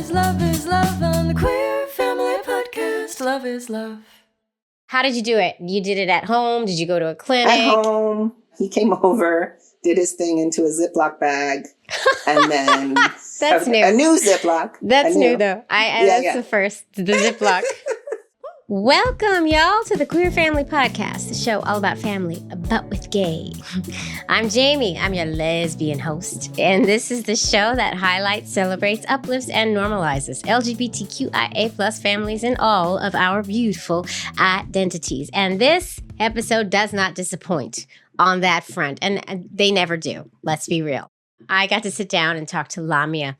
is love on the Queer Family Podcast. Love is love. How did you do it? You did it at home? Did you go to a clinic? At home. He came over, did his thing into a Ziploc bag, and then That's new. A new Ziploc. That's new, though. That's the first, the Ziploc. Welcome, y'all, to the Queer Family Podcast, the show all about family, but with gay. I'm Jaimie. I'm your lesbian host. And this is the show that highlights, celebrates, uplifts, and normalizes LGBTQIA plus families and all of our beautiful identities. And this episode does not disappoint on that front. And they never do. Let's be real. I got to sit down and talk to Lamia.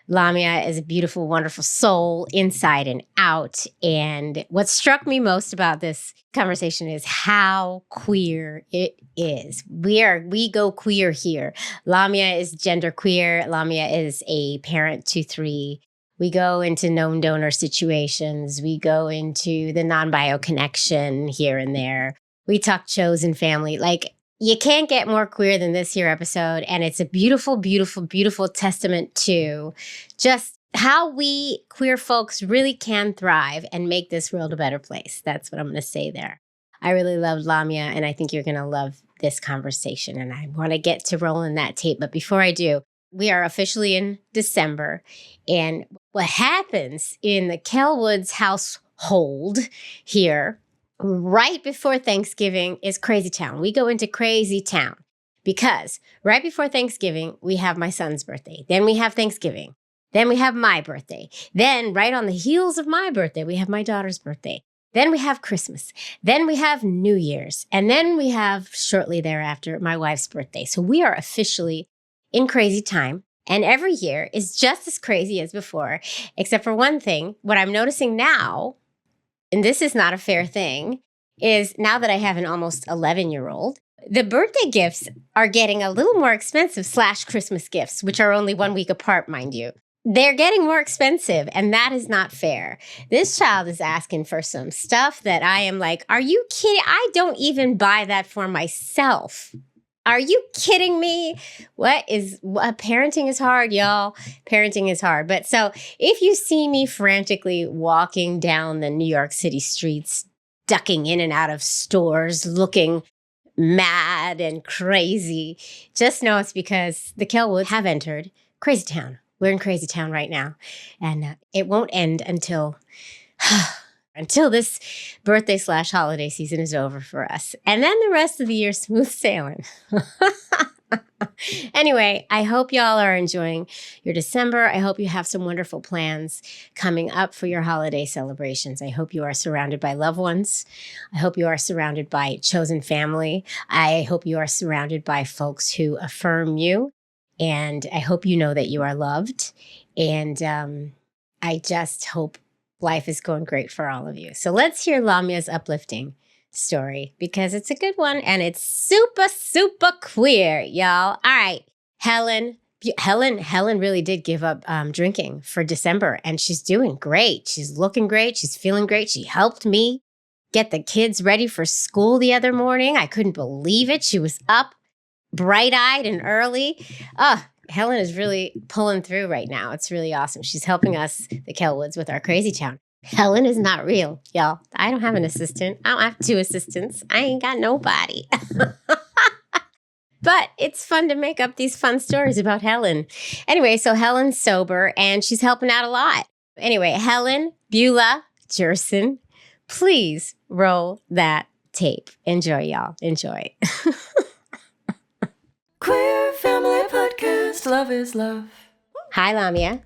Lamia is a beautiful, wonderful soul inside and out. And what struck me most about this conversation is how queer it is. We go queer here. Lamia is genderqueer. Lamia is a parent to 3. We go into known donor situations. We go into the non-bio connection here and there. We talk chosen family. Like, you can't get more queer than this here episode. And it's a beautiful, beautiful, beautiful testament to just how we queer folks really can thrive and make this world a better place. That's what I'm going to say there. I really loved Lamia, and I think you're going to love this conversation. And I want to get to rolling that tape. But before I do, we are officially in December. And what happens in the Kelwoods household here right before Thanksgiving is Crazy Town. We go into Crazy Town because right before Thanksgiving, we have my son's birthday. Then we have Thanksgiving. Then we have my birthday. Then right on the heels of my birthday, we have my daughter's birthday. Then we have Christmas. Then we have New Year's. And then we have shortly thereafter, my wife's birthday. So we are officially in crazy time. And every year is just as crazy as before, except for one thing. What I'm noticing now, and this is not a fair thing, is now that I have an almost 11-year-old, the birthday gifts are getting a little more expensive / Christmas gifts, which are only 1 week apart, mind you. They're getting more expensive, and that is not fair. This child is asking for some stuff that I am like, are you kidding? I don't even buy that for myself. Are you kidding me? Parenting is hard, y'all. Parenting is hard. But so if you see me frantically walking down the New York City streets, ducking in and out of stores, looking mad and crazy, just know it's because the Kelwoods have entered Crazy Town. We're in Crazy Town right now. And it won't end until this birthday / holiday season is over for us. And then the rest of the year, smooth sailing. Anyway, I hope y'all are enjoying your December. I hope you have some wonderful plans coming up for your holiday celebrations. I hope you are surrounded by loved ones. I hope you are surrounded by chosen family. I hope you are surrounded by folks who affirm you. And I hope you know that you are loved. And I just hope life is going great for all of you. So let's hear Lamia's uplifting story because it's a good one and it's super, super queer, y'all. All right. Helen really did give up drinking for December and she's doing great. She's looking great. She's feeling great. She helped me get the kids ready for school the other morning. I couldn't believe it. She was up bright-eyed and early. Helen is really pulling through right now. It's really awesome. She's helping us, the Kelwoods, with our Crazy Town. Helen is not real, y'all. I don't have an assistant. I don't have 2 assistants. I ain't got nobody. But it's fun to make up these fun stories about Helen. Anyway, so Helen's sober and she's helping out a lot. Anyway, Helen, Beulah, Jerson, please roll that tape. Enjoy, y'all. Enjoy. Queer Family Podcast. Love is love. Hi, Lamia.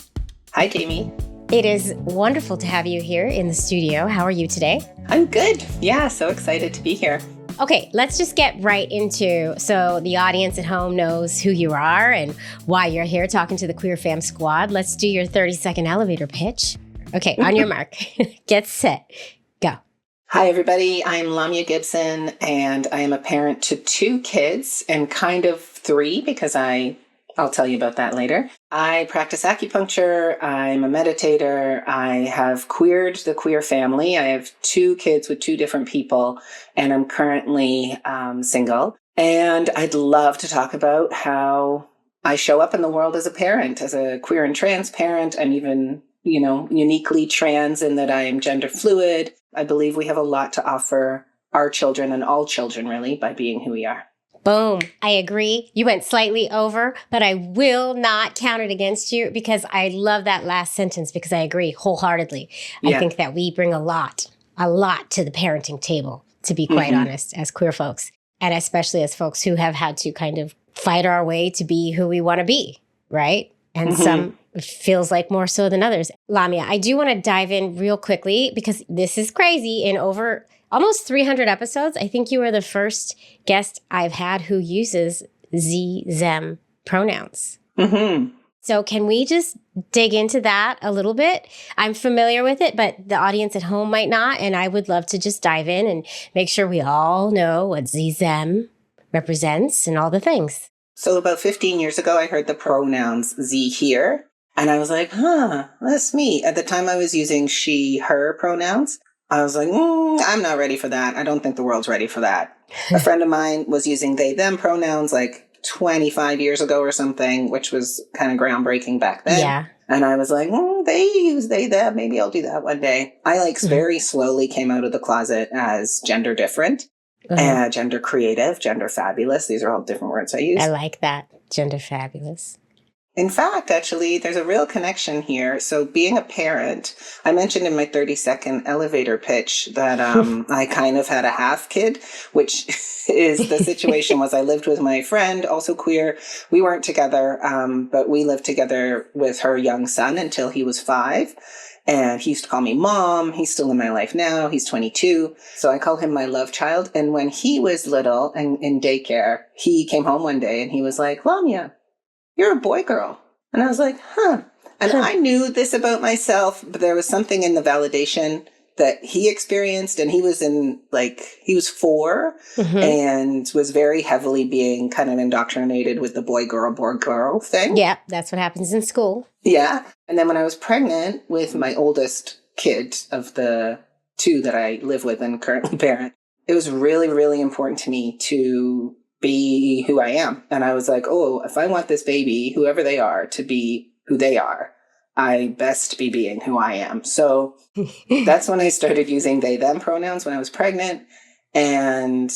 Hi, Jaimie. It is wonderful to have you here in the studio. How are you today? I'm good. Yeah, so excited to be here. Okay, let's just get right into, so the audience at home knows who you are and why you're here talking to the Queer Fam Squad. Let's do your 30-second elevator pitch. Okay, on your mark. Get set. Go. Hi, everybody. I'm Lamia Gibson, and I am a parent to 2 kids and kind of 3 because I'll tell you about that later. I practice acupuncture. I'm a meditator. I have queered the queer family. I have 2 kids with 2 different people, and I'm currently single. And I'd love to talk about how I show up in the world as a parent, as a queer and trans parent. I'm even uniquely trans in that I am gender fluid. I believe we have a lot to offer our children and all children, really, by being who we are. Boom. I agree. You went slightly over, but I will not count it against you because I love that last sentence because I agree wholeheartedly. Yeah. I think that we bring a lot to the parenting table, to be quite honest, as queer folks, and especially as folks who have had to kind of fight our way to be who we want to be, right? And some feels like more so than others. Lamia, I do want to dive in real quickly because this is crazy. In over almost 300 episodes, I think you are the first guest I've had who uses Z-Them pronouns. So can we just dig into that a little bit? I'm familiar with it, but the audience at home might not. And I would love to just dive in and make sure we all know what Z-Them represents and all the things. So about 15 years ago, I heard the pronouns Z here. And I was like, that's me. At the time I was using she, her pronouns. I was like, I'm not ready for that. I don't think the world's ready for that. A friend of mine was using they, them pronouns like 25 years ago or something, which was kind of groundbreaking back then. Yeah. And I was like, they use they, them. Maybe I'll do that one day. I very slowly came out of the closet as gender different, gender creative, gender fabulous. These are all different words I use. I like that. Gender fabulous. In fact, actually, there's a real connection here. So being a parent, I mentioned in my 30-second elevator pitch that I kind of had a half kid, which is the situation was I lived with my friend, also queer. We weren't together, but we lived together with her young son until he was 5. And he used to call me mom. He's still in my life now. He's 22. So I call him my love child. And when he was little and in daycare, he came home one day and he was like, Lamia, you're a boy girl. And I was like, And I knew this about myself, but there was something in the validation that he experienced. And he was he was 4 and was very heavily being kind of indoctrinated with the boy, girl thing. Yeah, that's what happens in school. Yeah. And then when I was pregnant with my oldest kid of the 2 that I live with and currently parent, it was really, really important to me to be who I am. And I was like, if I want this baby, whoever they are, to be who they are, I best be being who I am. So that's when I started using they, them pronouns when I was pregnant. And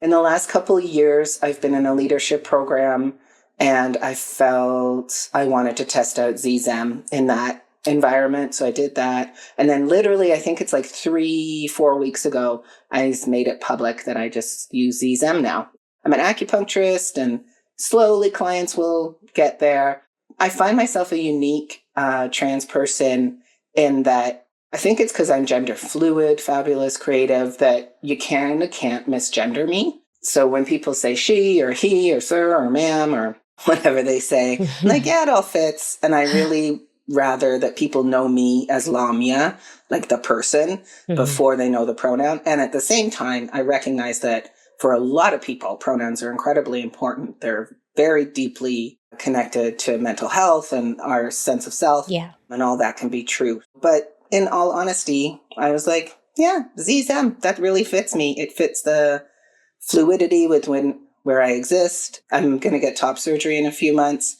in the last couple of years, I've been in a leadership program and I felt I wanted to test out Z-Them in that environment. So I did that. And then literally, I think it's like 3-4 weeks ago, I made it public that I just use Z-Them now. I'm an acupuncturist and slowly clients will get there. I find myself a unique trans person in that I think it's because I'm gender fluid, fabulous, creative, that you kind of can't misgender me. So when people say she or he or sir or ma'am or whatever they say, I'm like, yeah, it all fits. And I really rather that people know me as Lamia, like the person, before they know the pronoun. And at the same time, I recognize that for a lot of people, pronouns are incredibly important. They're very deeply connected to mental health and our sense of self. Yeah. And all that can be true. But in all honesty, I was like, yeah, Z-Them, that really fits me. It fits the fluidity with where I exist. I'm going to get top surgery in a few months.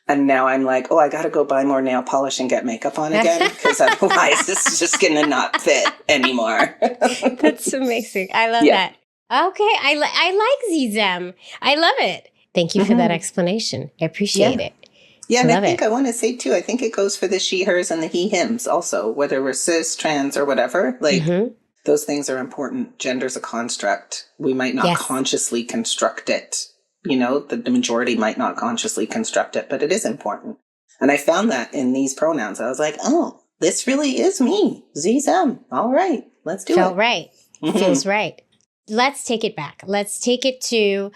And now I'm like, I got to go buy more nail polish and get makeup on again because otherwise this is just going to not fit anymore. That's amazing. I love that. Okay, I like Z-Them. I love it. Thank you for that explanation. I appreciate it. Yeah, and I think I want to say too, I think it goes for the she, hers, and the he, hims also, whether we're cis, trans, or whatever. Those things are important. Gender's a construct. We might not consciously construct it. The majority might not consciously construct it, but it is important. And I found that in these pronouns. I was like, this really is me. Z-Them. All right, let's do it. Felt right. Feels right. Let's take it back. Let's take it to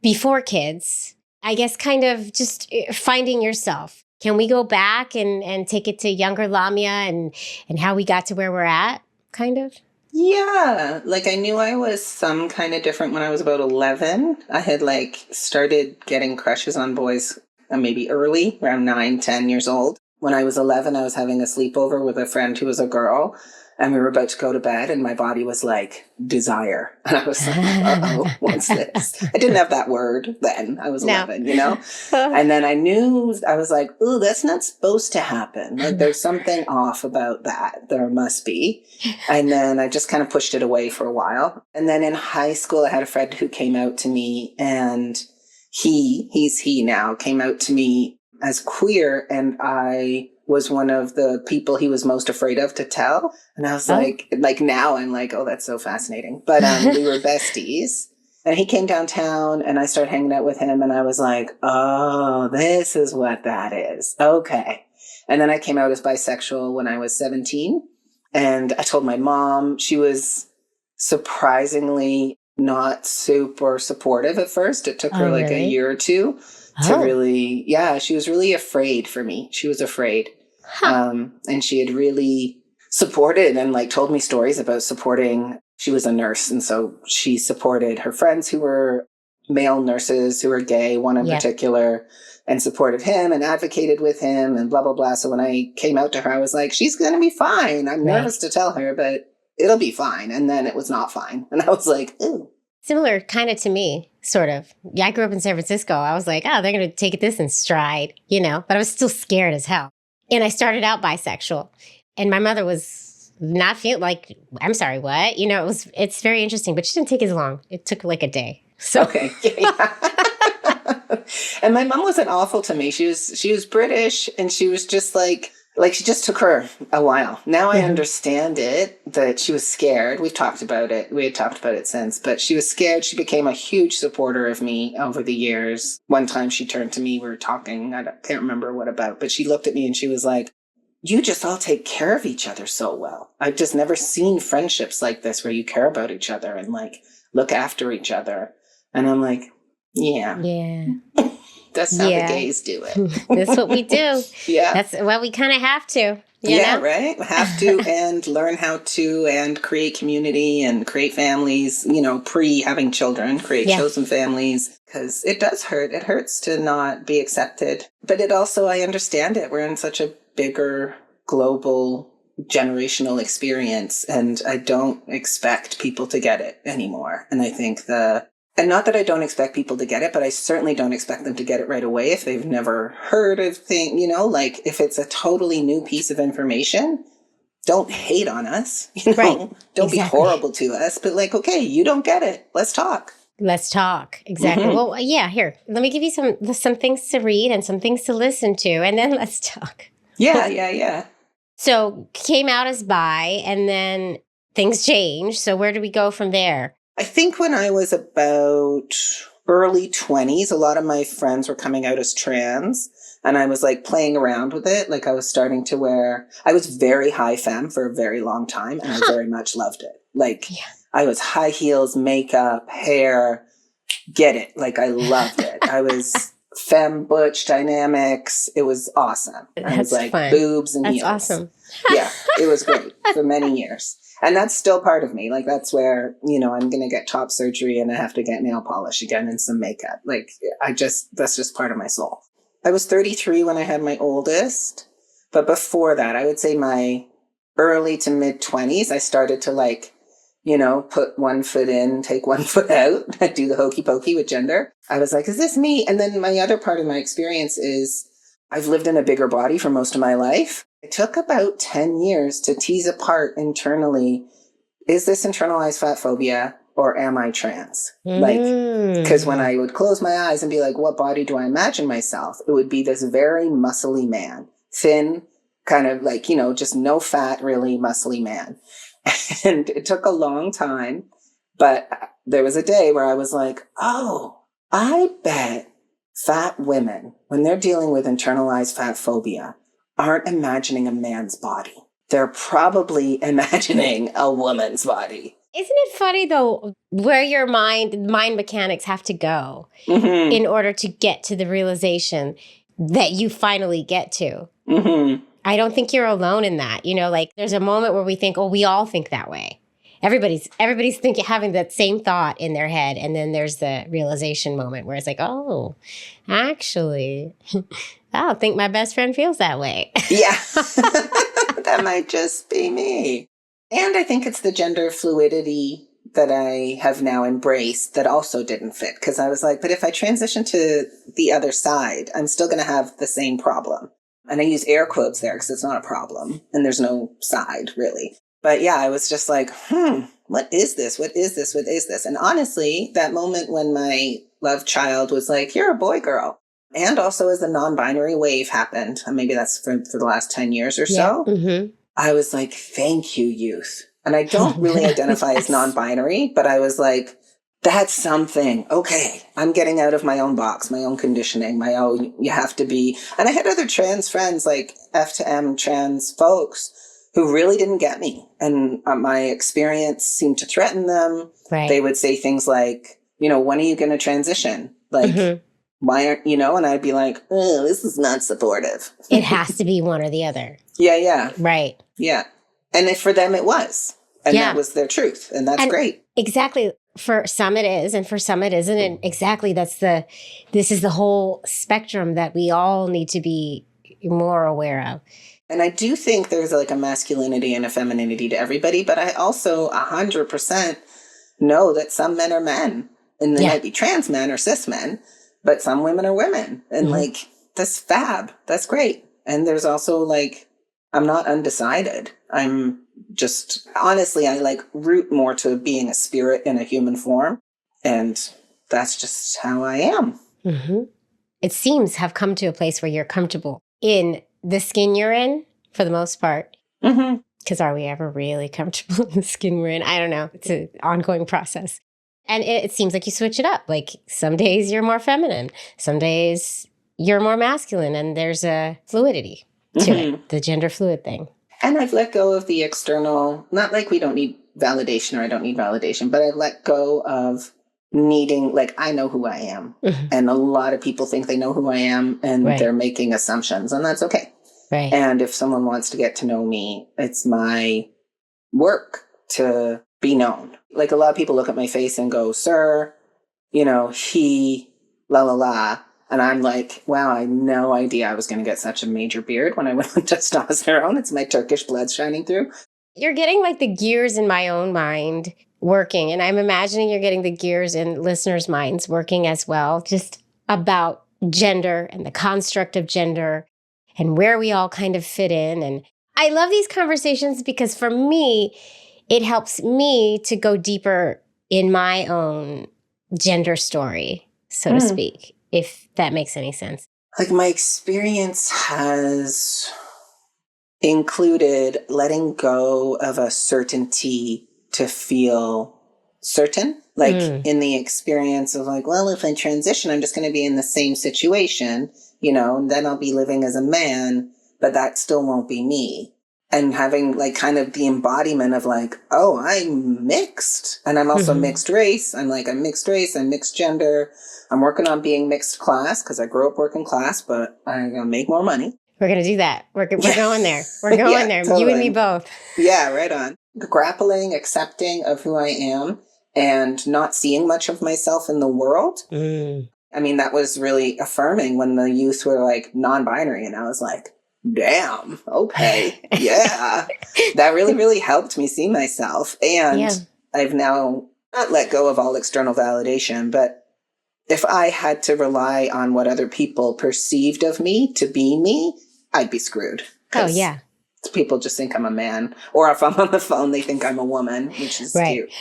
before kids. I guess kind of just finding yourself. Can we go back and take it to younger Lamia and how we got to where we're at, kind of? Yeah. I knew I was some kind of different when I was about 11. I had started getting crushes on boys maybe early, around 9, 10 years old. When I was 11, I was having a sleepover with a friend who was a girl. And we were about to go to bed and my body was like, desire. And I was like, uh-oh, what's this? I didn't have that word then. I was 11, you know? And then I knew, I was like, ooh, that's not supposed to happen. Like there's something off about that. There must be. And then I just kind of pushed it away for a while. And then in high school, I had a friend who came out to me, and he's he now, came out to me as queer, and I was one of the people he was most afraid of to tell. And I was like now I'm like, oh, that's so fascinating. But we were besties, and he came downtown and I started hanging out with him, and I was like, oh, this is what that is. Okay. And then I came out as bisexual when I was 17, and I told my mom. She was surprisingly not super supportive at first. It took her like a year or two to really, she was really afraid for me. She was afraid. And she had really supported and like told me stories about supporting. She was a nurse. And so she supported her friends who were male nurses who were gay, one in particular, and supported him and advocated with him and blah, blah, blah. So when I came out to her, I was like, she's going to be fine. I'm nervous to tell her, but it'll be fine. And then it was not fine. And I was like, ooh. Similar kind of to me, sort of. Yeah, I grew up in San Francisco. I was like, oh, they're going to take this in stride, you know, but I was still scared as hell. And I started out bisexual, and my mother was not feel like, I'm sorry, what? You know, it's very interesting, but she didn't take as long. It took like a day. So. Okay. Yeah. And my mom wasn't awful to me. She was British, and she was just like she just took her a while. Now I understand it, that she was scared. We've talked about it. We had talked about it since, but she was scared. She became a huge supporter of me over the years. One time she turned to me, we were talking, I can't remember what about, but she looked at me and she was like, you just all take care of each other so well. I've just never seen friendships like this where you care about each other and like look after each other. And I'm like, yeah. That's how the gays do it. That's what we do. Yeah. That's what we kind of have to. You know? Right? Have to and learn how to and create community and create families, you know, having children, create chosen families. Because it does hurt. It hurts to not be accepted. But it also, I understand it. We're in such a bigger global generational experience, and I don't expect people to get it anymore. And I think and not that I don't expect people to get it, but I certainly don't expect them to get it right away if they've never heard of things, you know, like if it's a totally new piece of information, don't hate on us, you know, right. Don't be horrible to us, but like, okay, you don't get it. Let's talk. Let's talk. Exactly. Mm-hmm. Well, yeah, here, let me give you some things to read and some things to listen to, and then let's talk. Yeah. So came out as bi, and then things changed. So where do we go from there? I think when I was about early 20s, a lot of my friends were coming out as trans, and I was like playing around with it. Like I was starting to I was very high femme for a very long time, and I very much loved it. Like I was high heels, makeup, hair, get it. Like I loved it. I was femme butch dynamics. It was awesome. I was like fun. Boobs and heels. That's awesome. Yeah, it was great for many years. And that's still part of me. Like, that's where, you know, I'm going to get top surgery and I have to get nail polish again and some makeup. Like, that's just part of my soul. I was 33 when I had my oldest. But before that, I would say my early to mid 20s, I started to like, you know, put one foot in, take one foot out, do the hokey pokey with gender. I was like, is this me? And then my other part of my experience is I've lived in a bigger body for most of my life. It took about 10 years to tease apart internally, is this internalized fat phobia or am I trans? Like, because when I would close my eyes and be like, what body do I imagine myself? It would be this very muscly man, thin, kind of like, you know, just no fat, really muscly man. And it took a long time, but there was a day where I was like, oh, I bet fat women, when they're dealing with internalized fat phobia, aren't imagining a man's body. They're probably imagining a woman's body. Isn't it funny, though, where your mind mechanics have to go in order to get to the realization that you finally get to? Mm-hmm. I don't think you're alone in that. You know, like there's a moment where we think, oh, we all think that way. Everybody's thinking, having that same thought in their head. And then there's the realization moment where it's like, oh, actually, I don't think my best friend feels that way. Yeah, that might just be me. And I think it's the gender fluidity that I have now embraced that also didn't fit. Because I was like, but if I transition to the other side, I'm still going to have the same problem. And I use air quotes there because it's not a problem. And there's no side, really. But yeah, I was just like, what is this? What is this? What is this? And honestly, that moment when my love child was like, you're a boy, girl. And also as the non-binary wave happened, and maybe that's for the last 10 years or so, I was like, thank you, youth. And I don't really identify as non-binary, but I was like, that's something. Okay, I'm getting out of my own box, my own conditioning, you have to be. And I had other trans friends, like F to M trans folks, who really didn't get me. And my experience seemed to threaten them. Right. They would say things like, when are you going to transition? Like, why aren't, and I'd be like, oh, this is not supportive. It has to be one or the other. Yeah. Right. Yeah. And for them, it was. And that was their truth. And that's great. Exactly. For some it is, and for some it isn't. And exactly, this is the whole spectrum that we all need to be more aware of. And I do think there's like a masculinity and a femininity to everybody, but I also 100% know that some men are men, and they might be trans men or cis men, but some women are women. And like, that's fab. That's great. And there's also like, I'm not undecided. I'm just, honestly, I like root more to being a spirit in a human form. And that's just how I am. It seems have come to a place where you're comfortable in the skin you're in for the most part. Because are we ever really comfortable in the skin we're in? I don't know. It's an ongoing process. And it seems like you switch it up. Like some days you're more feminine. Some days you're more masculine. And there's a fluidity to it, the gender fluid thing. And I've let go of the external, not like we don't need validation or I don't need validation, but I've let go of needing, like, I know who I am. And a lot of people think they know who I am and they're making assumptions, and that's okay. Right. And if someone wants to get to know me, it's my work to be known. Like a lot of people look at my face and go, sir, he, la, la, la. And I'm like, wow, I had no idea I was going to get such a major beard when I went on testosterone. It's my Turkish blood shining through. You're getting like the gears in my own mind working. And I'm imagining you're getting the gears in listeners' minds working as well, just about gender and the construct of gender and where we all kind of fit in. And I love these conversations because for me, it helps me to go deeper in my own gender story, so to speak, if that makes any sense. Like my experience has included letting go of a certainty to feel certain. Like in the experience of like, well, if I transition, I'm just going to be in the same situation, and then I'll be living as a man, but that still won't be me. And having like kind of the embodiment of like, oh, I'm mixed. And I'm also mixed race. I'm mixed race, I'm mixed gender. I'm working on being mixed class because I grew up working class, but I'm going to make more money. We're going to do that. We're going there. We're going there. Totally. You and me both. Yeah, right on. Grappling, accepting of who I am and not seeing much of myself in the world. I mean, that was really affirming when the youth were like non-binary. And I was like, damn, okay, yeah. That really, really helped me see myself. And I've now not let go of all external validation, but if I had to rely on what other people perceived of me to be me, I'd be screwed. Oh, yeah. People just think I'm a man. Or if I'm on the phone, they think I'm a woman, which is cute.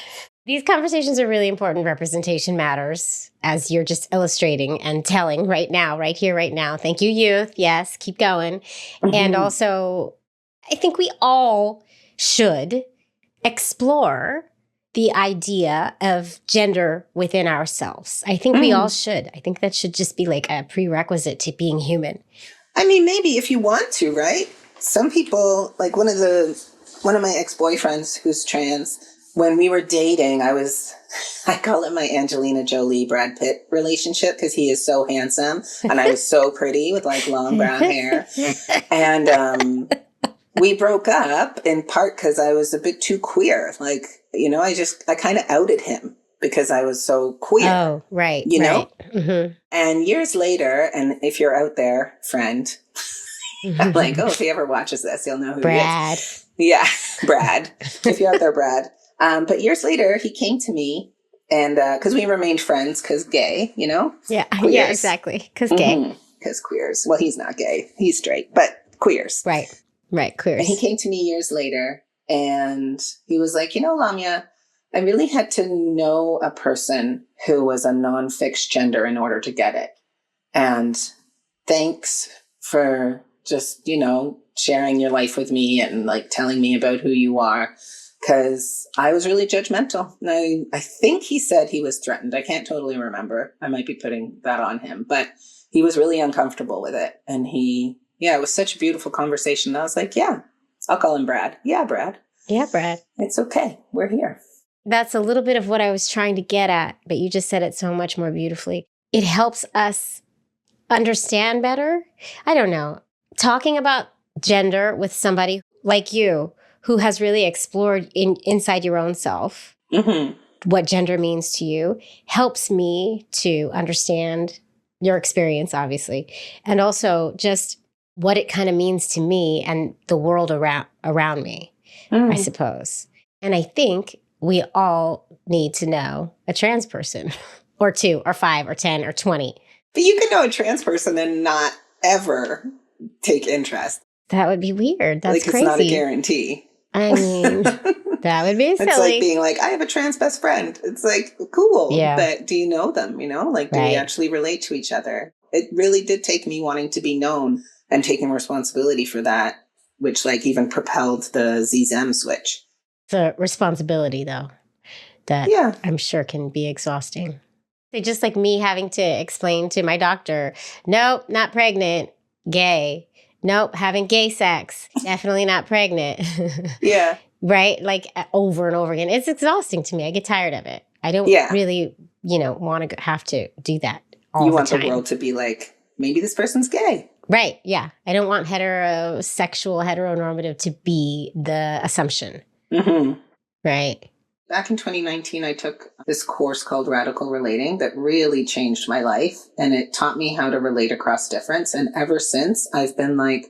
These conversations are really important. Representation matters, as you're just illustrating and telling right now, right here, right now. Thank you, youth. Yes, keep going. And also, I think we all should explore the idea of gender within ourselves. I think we all should. I think that should just be like a prerequisite to being human. I mean, maybe if you want to, right? Some people, like one of my ex-boyfriends who's trans, when we were dating, I call it my Angelina Jolie, Brad Pitt relationship because he is so handsome and I was so pretty with like long brown hair. And we broke up in part because I was a bit too queer. Like, I kind of outed him because I was so queer. Oh, right. know? And years later, and if you're out there, friend, I'm like, oh, if he ever watches this, he'll know who Brad. he is. Yeah, Brad. If you're out there, Brad. But years later, he came to me and because we remained friends because gay, you know? Yeah, Queers. yeah, exactly. Because gay. Because queers. Well, he's not gay. He's straight, but queers. Right, queers. And he came to me years later and he was like, Lamia, I really had to know a person who was a non-fixed gender in order to get it. And thanks for just, sharing your life with me and like telling me about who you are. Because I was really judgmental. And I think he said he was threatened. I can't totally remember. I might be putting that on him. But he was really uncomfortable with it. And it was such a beautiful conversation. I was like, yeah, I'll call him Brad. Yeah, Brad. Yeah, Brad. It's okay. We're here. That's a little bit of what I was trying to get at, but you just said it so much more beautifully. It helps us understand better. I don't know. Talking about gender with somebody like you who has really explored inside your own self what gender means to you helps me to understand your experience, obviously, and also just what it kind of means to me and the world around me, I suppose. And I think we all need to know a trans person or 2 or 5 or 10 or 20. But you can know a trans person and not ever take interest. That would be weird. That's crazy. It's not a guarantee. I mean, that would be silly. It's like being like, I have a trans best friend. It's like, cool. Yeah. But do you know them? Do we actually relate to each other? It really did take me wanting to be known and taking responsibility for that, which like even propelled the Z-Zem switch. The responsibility, though, that I'm sure can be exhausting. It's just like me having to explain to my doctor, nope, not pregnant, gay. Nope, having gay sex, definitely not pregnant. Yeah. Right? Like over and over again. It's exhausting to me. I get tired of it. I don't really, want to have to do that all the time. You want the world to be like, maybe this person's gay. Right, yeah. I don't want heteronormative to be the assumption. Right. Back in 2019, I took this course called Radical Relating that really changed my life. And it taught me how to relate across difference. And ever since, I've been like,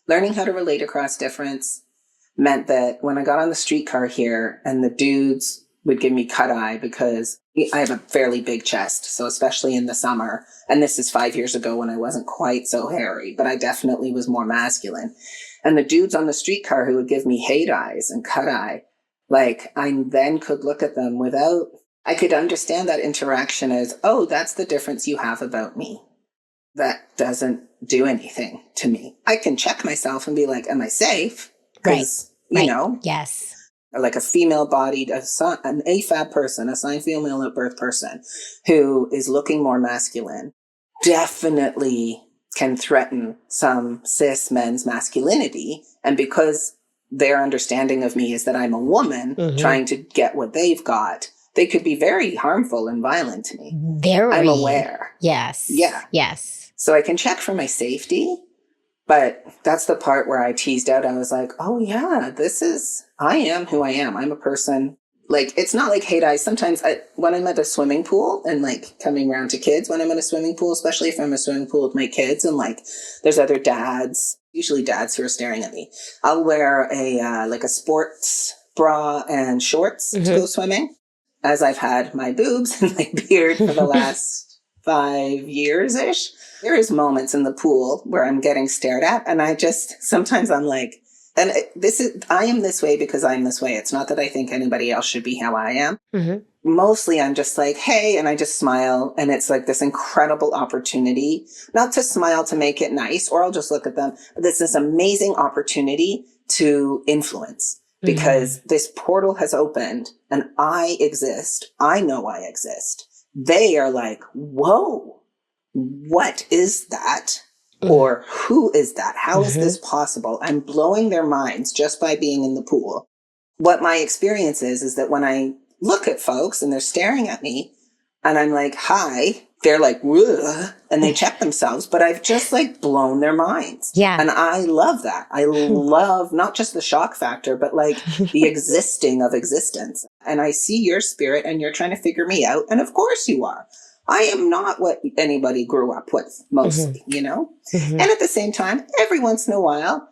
learning how to relate across difference meant that when I got on the streetcar here and the dudes would give me cut eye because I have a fairly big chest. So especially in the summer, and this is 5 years ago when I wasn't quite so hairy, but I definitely was more masculine. And the dudes on the streetcar who would give me hate eyes and cut eye, like I then could look at them I could understand that interaction as, oh, that's the difference you have about me. That doesn't do anything to me. I can check myself and be like, am I safe? Because, yes. Like a female-bodied, an AFAB person, assigned female at birth person who is looking more masculine, definitely can threaten some cis men's masculinity. And because their understanding of me is that I'm a woman trying to get what they've got, they could be very harmful and violent to me. I'm aware. Yes. Yeah. Yes. So I can check for my safety, but that's the part where I teased out. I was like, oh yeah, I am who I am. I'm a person. Like, it's not like hate eyes. Sometimes when I'm at a swimming pool and like coming around to kids, when I'm in a swimming pool, especially if I'm in a swimming pool with my kids and like there's other dads, usually dads who are staring at me, I'll wear a sports bra and shorts to go swimming, as I've had my boobs and my beard for the last 5 years-ish. There is moments in the pool where I'm getting stared at, and sometimes I'm like, I am this way because I'm this way. It's not that I think anybody else should be how I am. Mostly I'm just like, hey, and I just smile. And it's like this incredible opportunity, not to smile to make it nice, or I'll just look at them. But there's this amazing opportunity to influence because this portal has opened and I exist. I know I exist. They are like, whoa, what is that? Or who is that? How is this possible? I'm blowing their minds just by being in the pool. What my experience is that when I look at folks and they're staring at me and I'm like, hi, they're like, ugh, and they check themselves, but I've just like blown their minds. Yeah. And I love that. I love not just the shock factor, but like the existing of existence. And I see your spirit and you're trying to figure me out. And of course you are. I am not what anybody grew up with, mostly, you know? And at the same time, every once in a while,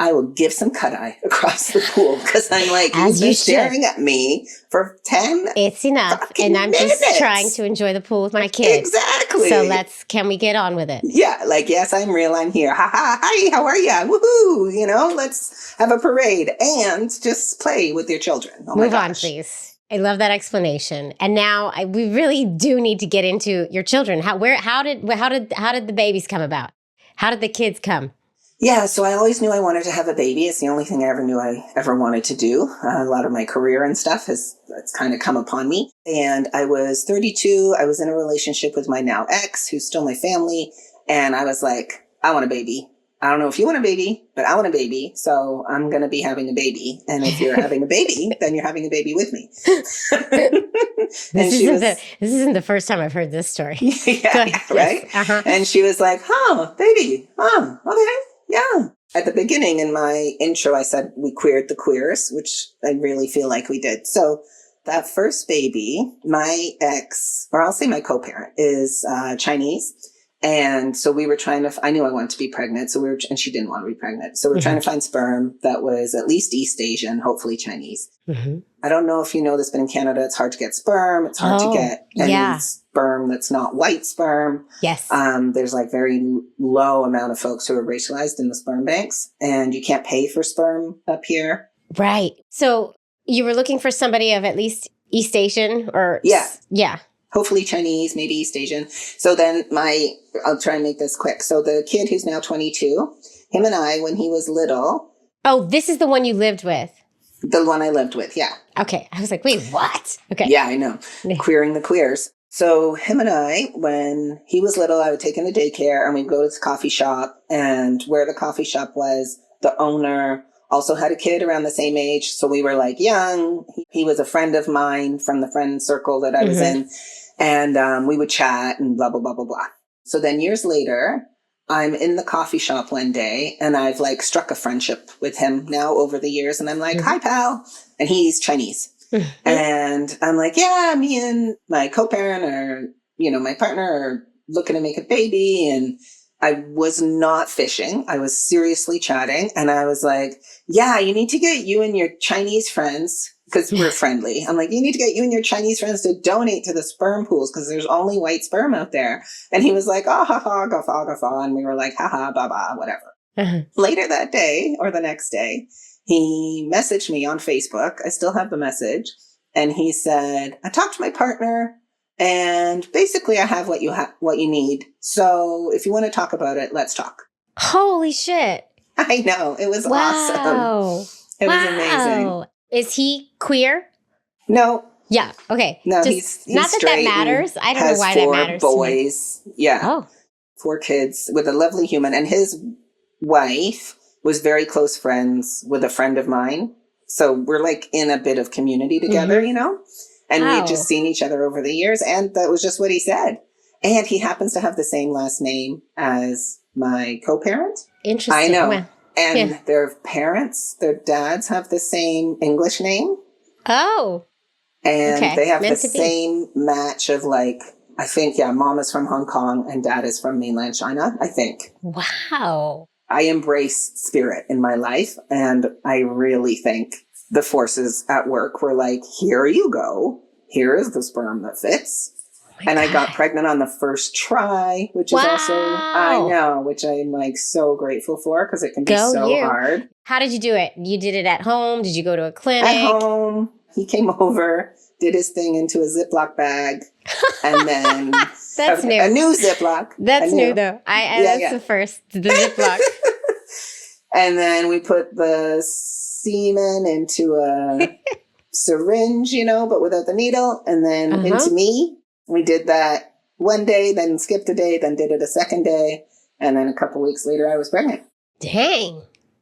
I will give some cut-eye across the pool because I'm like, you've been staring at me for 10 It's enough. And I'm minutes. Just trying to enjoy the pool with my kids. Exactly. So can we get on with it? Yeah. Like, yes, I'm real. I'm here. Ha ha. Hi. How are you? Woohoo. You know, let's have a parade and just play with your children. Oh Move on, please. I love that explanation. And now we really do need to get into your children. How did the babies come about? How did the kids come? Yeah, so I always knew I wanted to have a baby. It's the only thing I ever knew I ever wanted to do. A lot of my career and stuff that's kind of come upon me. And I was 32. I was in a relationship with my now ex, who's still my family. And I was like, I want a baby. I don't know if you want a baby, but I want a baby. So I'm going to be having a baby. And if you're having a baby, then you're having a baby with me. This isn't the first time I've heard this story. Yeah, right? Yes. Uh-huh. And she was like, oh, baby. Oh, okay. Yeah. At the beginning in my intro, I said we queered the queers, which I really feel like we did. So that first baby, my ex, or I'll say my co-parent, is Chinese. And so we were I knew I wanted to be pregnant. And she didn't want to be pregnant. So we were trying to find sperm that was at least East Asian, hopefully Chinese. I don't know if you know this, but in Canada, it's hard to get sperm. It's hard to get any sperm that's not white sperm. Yes. There's like very low amount of folks who are racialized in the sperm banks, and you can't pay for sperm up here. Right. So you were looking for somebody of at least East Asian or? Yeah. Hopefully Chinese, maybe East Asian. So then I'll try and make this quick. So the kid who's now 22, him and I, when he was little. Oh, this is the one you lived with? The one I lived with, yeah. Okay. I was like, wait, what? Okay. Yeah, I know. Queering the queers. So him and I, when he was little, I would take him to daycare and we'd go to the coffee shop. And where the coffee shop was, the owner also had a kid around the same age. So we were like young. He was a friend of mine from the friend circle that I was in. And we would chat and blah, blah, blah, blah, blah. So then years later, I'm in the coffee shop one day and I've like struck a friendship with him now over the years. And I'm like, hi, pal. And he's Chinese. And I'm like, yeah, me and my co-parent or, my partner are looking to make a baby. And I was not fishing. I was seriously chatting. And I was like, yeah, you need to get you and your Chinese friends, because we're friendly. I'm like, you need to get you and your Chinese friends to donate to the sperm pools because there's only white sperm out there. And he was like, oh, ha, ha, gaffa, gaffa. And we were like, ha, ha, ba, ba, whatever. Later that day or the next day, he messaged me on Facebook. I still have the message. And he said, I talked to my partner and basically I have what you need. So if you want to talk about it, let's talk. Holy shit. I know. It was awesome. It was amazing. Is he queer? No. Yeah. Okay. No, he's not that matters. I don't know why that matters. 4 boys. Yeah. Oh. 4 kids with a lovely human. And his wife was very close friends with a friend of mine. So we're like in a bit of community together, And we'd just seen each other over the years. And that was just what he said. And he happens to have the same last name as my co-parent. Interesting. I know. Well, and their parents, their dads have the same English name. Oh. And they have the same match of like, I think, mom is from Hong Kong and dad is from mainland China, I think. Wow. I embrace spirit in my life. And I really think the forces at work were like, here you go. Here is the sperm that fits. And I got pregnant on the first try, which is also, I know, which I'm like so grateful for because it can be so hard. How did you do it? You did it at home? Did you go to a clinic? At home. He came over, did his thing into a Ziploc bag, and then That's new. A new Ziploc. That's new though. That's the first, the Ziploc. And then we put the semen into a syringe, but without the needle, and then into me. We did that one day, then skipped a day, then did it a second day. And then a couple weeks later, I was pregnant. Dang.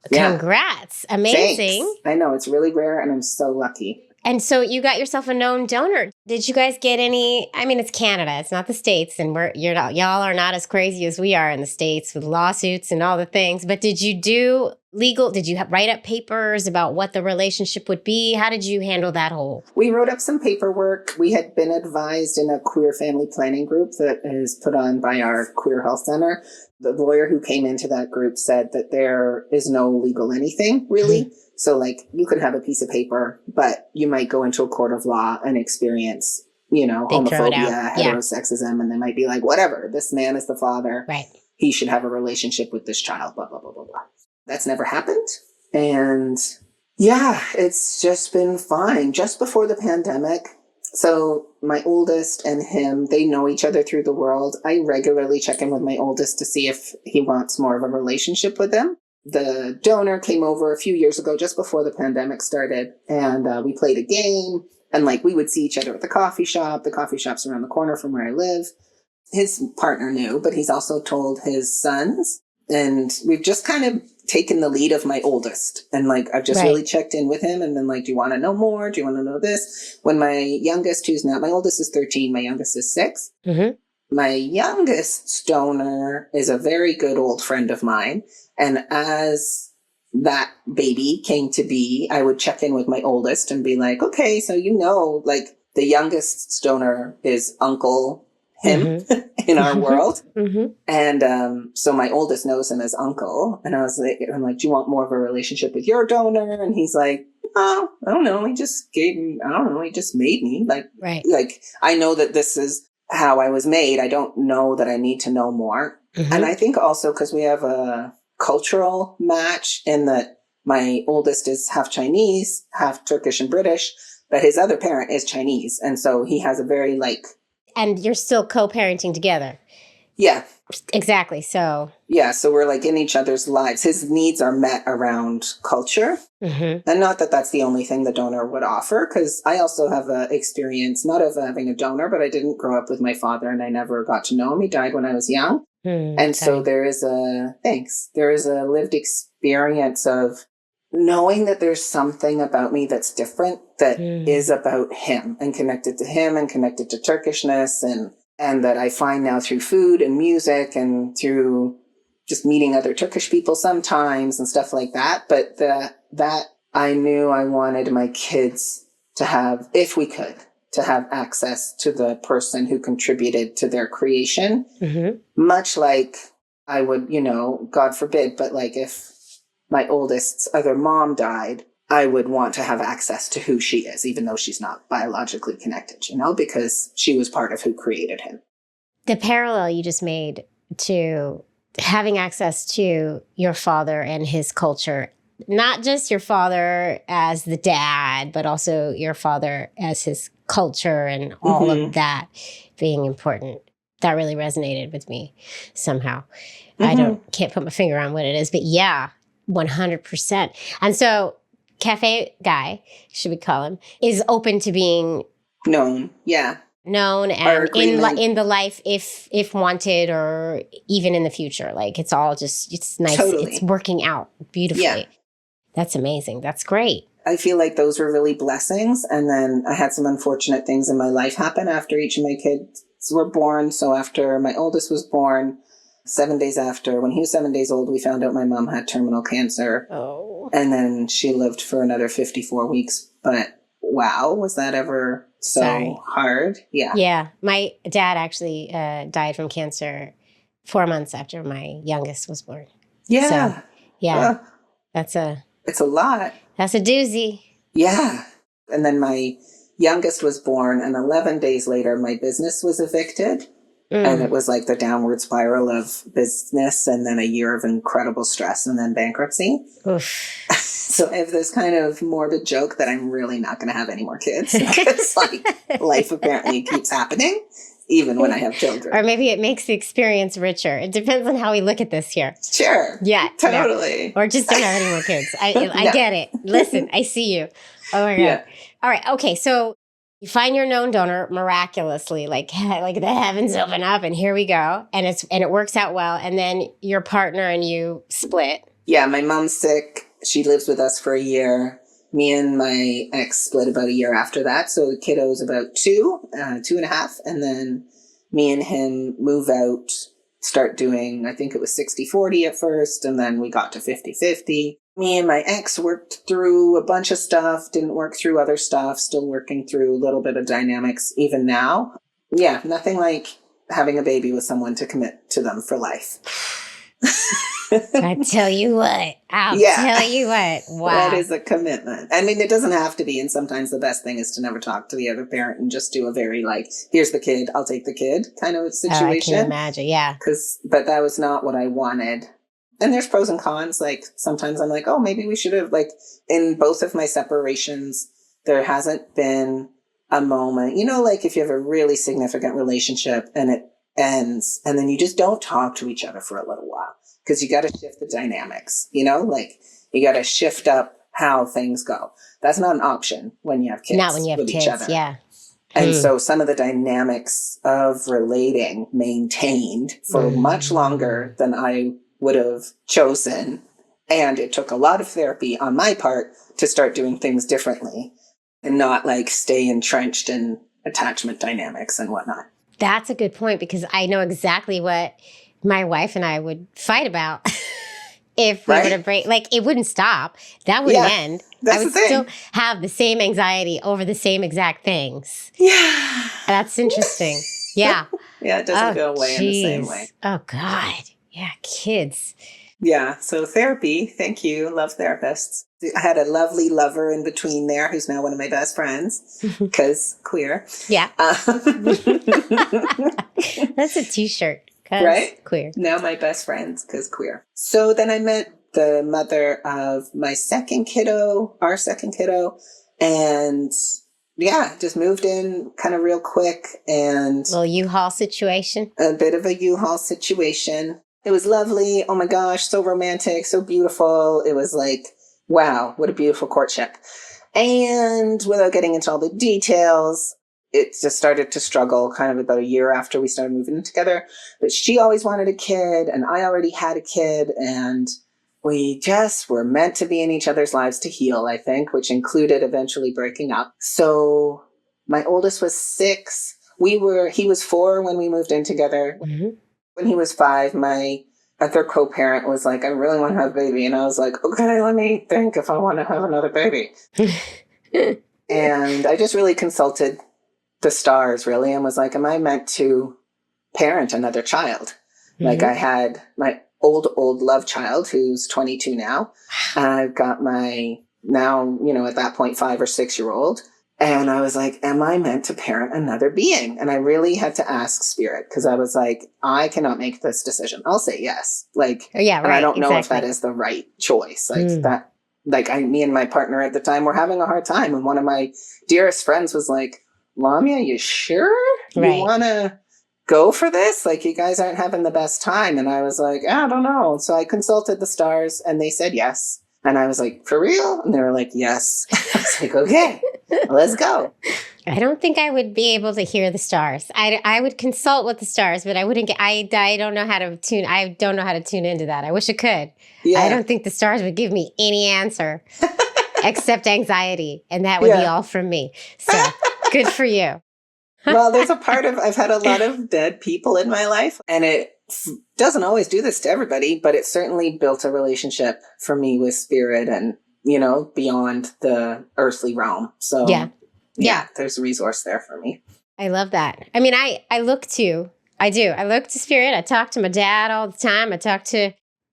Yeah. Congrats. Amazing. Thanks. I know. It's really rare and I'm so lucky. And so you got yourself a known donor. Did you guys get any? I mean, it's Canada. It's not the States, and y'all are not as crazy as we are in the States with lawsuits and all the things. But did you do legal? Did you write up papers about what the relationship would be? How did you handle that whole? We wrote up some paperwork. We had been advised in a queer family planning group that is put on by our queer health center. The lawyer who came into that group said that there is no legal anything, really. Mm-hmm. So, like, you could have a piece of paper, but you might go into a court of law and experience, homophobia, heterosexism, and they might be like, whatever, this man is the father. Right. He should have a relationship with this child, blah, blah, blah, blah, blah. That's never happened. And yeah, it's just been fine. Just before the pandemic, so my oldest and him, they know each other through the world. I regularly check in with my oldest to see if he wants more of a relationship with them. The donor came over a few years ago, just before the pandemic started, and we played a game. And we would see each other at the coffee shop. The coffee shop's around the corner from where I live. His partner knew, but he's also told his sons. And we've just kind of taken the lead of my oldest. And I've just really checked in with him and been like, do you want to know more? Do you want to know this? When my youngest, who's now, my oldest is 13, my youngest is 6. Mm-hmm. My youngest donor is a very good old friend of mine. And as that baby came to be, I would check in with my oldest and be like, okay, so the youngest donor is Uncle him in our world. Mm-hmm. And so my oldest knows him as Uncle. And I'm like, do you want more of a relationship with your donor? And he's like, oh, I don't know. He just made me. I know that this is how I was made. I don't know that I need to know more. Mm-hmm. And I think also because we have a cultural match in that my oldest is half Chinese, half Turkish and British, but his other parent is Chinese. And so he has a very And you're still co-parenting together. Yeah. Exactly. So. Yeah. So we're in each other's lives. His needs are met around culture. Mm-hmm. And not that that's the only thing the donor would offer, because I also have an experience, not of having a donor, but I didn't grow up with my father and I never got to know him. He died when I was young. And so there is a lived experience of knowing that there's something about me that's different that is about him and connected to him and connected to Turkishness and that I find now through food and music and through just meeting other Turkish people sometimes and stuff like that. But that I knew I wanted my kids to have, if we could, to have access to the person who contributed to their creation, much like I would, God forbid, but if my oldest's other mom died, I would want to have access to who she is, even though she's not biologically connected, because she was part of who created him. The parallel you just made to having access to your father and his culture, not just your father as the dad, but also your father as his culture and all of that being important. That really resonated with me somehow. I can't put my finger on what it is, but yeah, 100%. And so cafe guy, should we call him, is open to being known. Yeah. Known and in the life if wanted or even in the future. It's all just, it's nice. Totally. It's working out beautifully. Yeah. That's amazing. That's great. I feel like those were really blessings. And then I had some unfortunate things in my life happen after each of my kids were born. So after my oldest was born, 7 days after, when he was 7 days old, we found out my mom had terminal cancer. Oh. And then she lived for another 54 weeks. But wow, was that ever so hard? Yeah. Yeah. My dad actually died from cancer 4 months after my youngest was born. Yeah. So, yeah. It's a lot. That's a doozy. Yeah. And then my youngest was born, and 11 days later, my business was evicted. And it was the downward spiral of business and then a year of incredible stress and then bankruptcy. Oof. So I have this kind of morbid joke that I'm really not going to have any more kids because life apparently keeps happening even when I have children. Or maybe it makes the experience richer. It depends on how we look at this here. Sure. Yeah. Totally. No. Or just don't have any more kids. I get it. Listen, I see you. Oh my God. Yeah. All right. Okay. So you find your known donor miraculously, like the heavens open up and here we go. And it works out well. And then your partner and you split. Yeah. My mom's sick. She lives with us for a year. me and my ex split about a year after that. So the kiddo's about 2.5. And then me and him move out, start doing, I think it was 60-40 at first. And then we got to 50-50. Me and my ex worked through a bunch of stuff, didn't work through other stuff, still working through a little bit of dynamics even now. Yeah, nothing like having a baby with someone to commit to them for life. I tell you what. I'll tell you what. Wow. That is a commitment. I mean, it doesn't have to be. And sometimes the best thing is to never talk to the other parent and just do a very like, here's the kid, I'll take the kid kind of situation. Oh, I can imagine. Yeah. But that was not what I wanted. And there's pros and cons. Like sometimes I'm like, oh, maybe we should have, like in both of my separations, there hasn't been a moment, like if you have a really significant relationship and it ends and then you just don't talk to each other for a little while because you got to shift the dynamics, like you got to shift up how things go. That's not an option when you have kids. Not when you have with kids, each other. yeah. And so some of the dynamics of relating maintained for much longer than I would have chosen. And it took a lot of therapy on my part to start doing things differently and not like stay entrenched in attachment dynamics and whatnot. That's a good point because I know exactly what my wife and I would fight about if we were to break. Like it wouldn't stop. That wouldn't end. That's I would still have the same anxiety over the same exact things. Yeah. That's interesting. Yeah. Yeah, it doesn't go away in the same way. Oh, God. Yeah, kids. Yeah, so therapy, thank you, love therapists. I had a lovely lover in between there who's now one of my best friends, because queer. Yeah. That's a t-shirt, right? Queer. Now my best friends, because queer. So then I met the mother of my our second kiddo, and just moved in kind of real quick and... Little U-Haul situation? A bit of a U-Haul situation. It was lovely. Oh my gosh, so romantic, so beautiful. It was like, wow, what a beautiful courtship. And without getting into all the details, it just started to struggle kind of about a year after we started moving in together. But she always wanted a kid and I already had a kid, and we just were meant to be in each other's lives to heal, I think, which included eventually breaking up. So my oldest was 6. He was 4 when we moved in together. Mm-hmm. When he was 5, my other co-parent was like, I really want to have a baby. And I was like, okay, let me think if I want to have another baby. And I just really consulted the stars, really, and was like, am I meant to parent another child? Mm-hmm. Like I had my old love child who's 22 now. I've got my now, at that point, 5 or 6-year-old. And I was like, am I meant to parent another being? And I really had to ask Spirit, because I was like, I cannot make this decision. I'll say yes. Like, yeah, right, and I don't know if that is the right choice. Like me and my partner at the time were having a hard time. And one of my dearest friends was like, Lamia, you sure you want to go for this? Like, you guys aren't having the best time. And I was like, I don't know. So I consulted the stars and they said yes. And I was like, for real? And they were like, yes. I was like, okay, let's go. I don't think I would be able to hear the stars. I would consult with the stars, but I wouldn't get, I don't know how to tune. I don't know how to tune into that. I wish I could. Yeah. I don't think the stars would give me any answer except anxiety. And that would be all from me. So good for you. Well, there's a part of, I've had a lot of dead people in my life, and it doesn't always do this to everybody, but it certainly built a relationship for me with Spirit and, beyond the earthly realm. So yeah, there's a resource there for me. I love that. I mean, I look to Spirit. I talk to my dad all the time.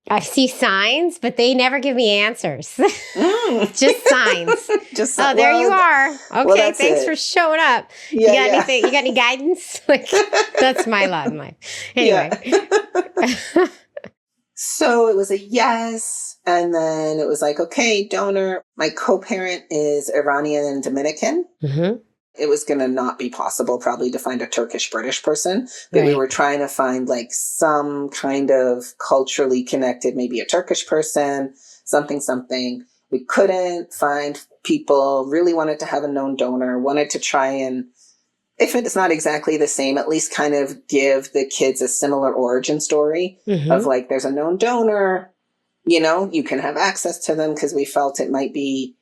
I see signs, but they never give me answers. Just signs. There you are. Okay, thanks for showing up. You got anything? You got any guidance? Like, that's my lot in life. Anyway. Yeah. So it was a yes. And then it was like, okay, donor. My co-parent is Iranian and Dominican. Mm-hmm. It was going to not be possible probably to find a Turkish-British person, but we were trying to find like some kind of culturally connected, maybe a Turkish person, something. We couldn't find people, really wanted to have a known donor, wanted to try and, if it's not exactly the same, at least kind of give the kids a similar origin story of like, there's a known donor, you can have access to them, because we felt it might be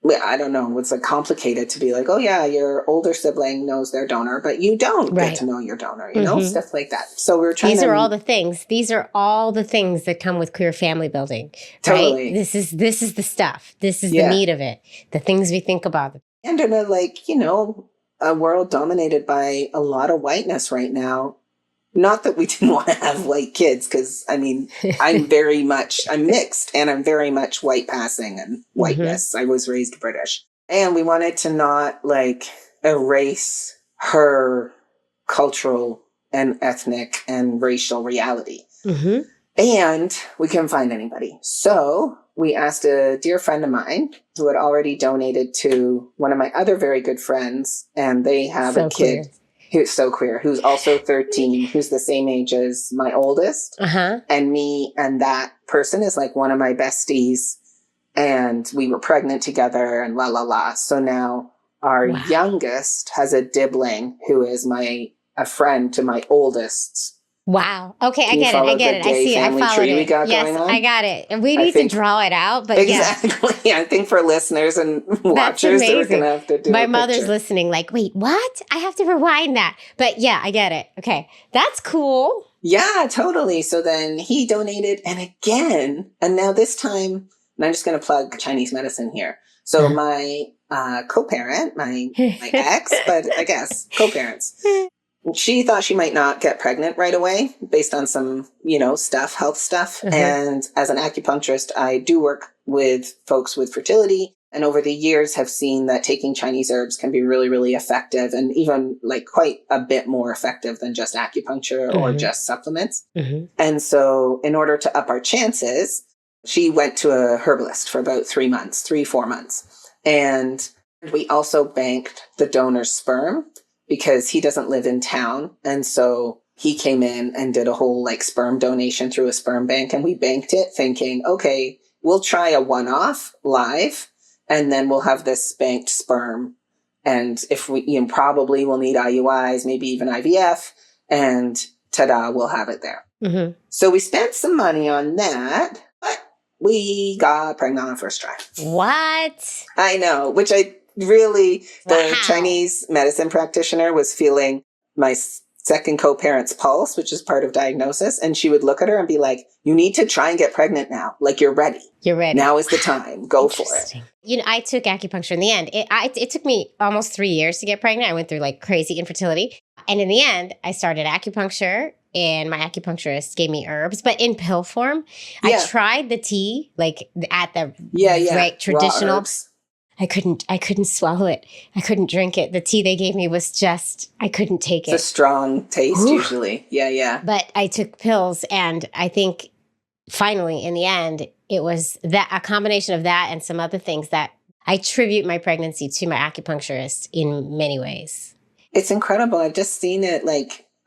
I don't know, it's like complicated to be like, oh yeah, your older sibling knows their donor, but you don't get to know your donor, you know, stuff like that. So we're trying These are all the things. These are all the things that come with queer family building, totally. right? This is the stuff. This is the meat of it. The things we think about. And in a world dominated by a lot of whiteness right now. Not that we didn't want to have white kids, because I'm mixed and I'm very much white passing and whiteness. I was raised British. And we wanted to not erase her cultural and ethnic and racial reality. And we couldn't find anybody. So we asked a dear friend of mine who had already donated to one of my other very good friends, and they have a kid. Who's so queer, who's also 13, who's the same age as my oldest, and me, and that person is like one of my besties, and we were pregnant together, and la la la. So now our youngest has a dibling who is a friend to my oldest's. Wow. Okay, I get it. I see it. I followed it. Yes, I got it. And we need to draw it out, but exactly. I think for listeners and watchers, they're going to have to do My mother's listening like, wait, what? I have to rewind that. But yeah, I get it. Okay. That's cool. Yeah, totally. So then he donated, and again, and now this time, and I'm just going to plug Chinese medicine here. So my co-parent, my ex, but I guess co-parents, she thought she might not get pregnant right away based on some, health stuff. And as an acupuncturist, I do work with folks with fertility, and over the years have seen that taking Chinese herbs can be really, really effective, and even quite a bit more effective than just acupuncture or just supplements. And so in order to up our chances, she went to a herbalist for about 4 months. And we also banked the donor's sperm, because he doesn't live in town. And so he came in and did a whole sperm donation through a sperm bank, and we banked it thinking, okay, we'll try a one-off live, and then we'll have this banked sperm. And if probably we'll need IUIs, maybe even IVF, and ta-da, we'll have it there. So we spent some money on that, but we got pregnant on first try. What? I know, which the Chinese medicine practitioner was feeling my second co-parent's pulse, which is part of diagnosis. And she would look at her and be like, you need to try and get pregnant now. You're ready. You're ready. Now is the time. Go for it. I took acupuncture in the end. It took me almost 3 years to get pregnant. I went through crazy infertility. And in the end, I started acupuncture, and my acupuncturist gave me herbs, but in pill form. I tried the tea, at the right traditional. I couldn't swallow it. I couldn't drink it. The tea they gave me was I couldn't take it. It's a strong taste usually. Yeah. But I took pills, and I think finally in the end, it was a combination of that and some other things that I attribute my pregnancy to my acupuncturist in many ways. It's incredible. I've just seen it